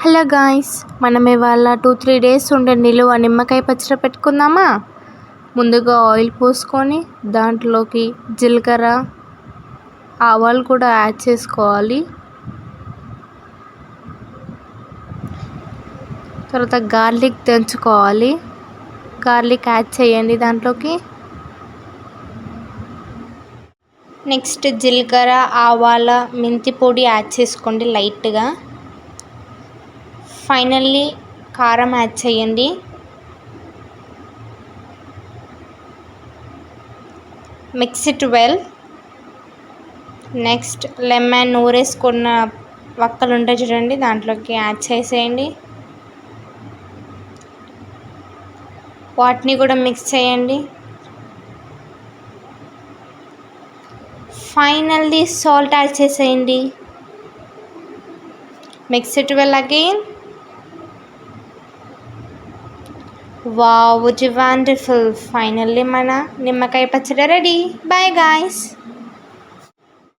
Hello guys, మనం ఇవాళ 2-3 days ఉండే నిలువ నిమ్మకాయ పచ్చడి పెట్టుకుందామా. ముందుగా ఆయిల్ పోసుకొని దాంట్లోకి జీలకర్ర ఆవాలు కూడా యాడ్ చేసుకోవాలి. తర్వాత గార్లిక్ దంచుకోవాలి. గార్లిక్ యాడ్ చేయండి దాంట్లోకి. నెక్స్ట్ జీలకర్ర ఆవాల మెంతి పొడి యాడ్ చేసుకోండి లైట్గా. ఫైనల్లీ కారం యాడ్ చేయండి. Mix it well. Next lemon నూరేసుకున్న వక్కలు ఉంటాయి చూడండి, దాంట్లోకి యాడ్ చేసేయండి. వాటిని కూడా మిక్స్ చేయండి. ఫైనల్లీ సాల్ట్ యాడ్ చేసేయండి. Mix it well again. Wow, it's wonderful. Finally మన నిమ్మకాయ పచ్చడి రెడీ. Bye guys.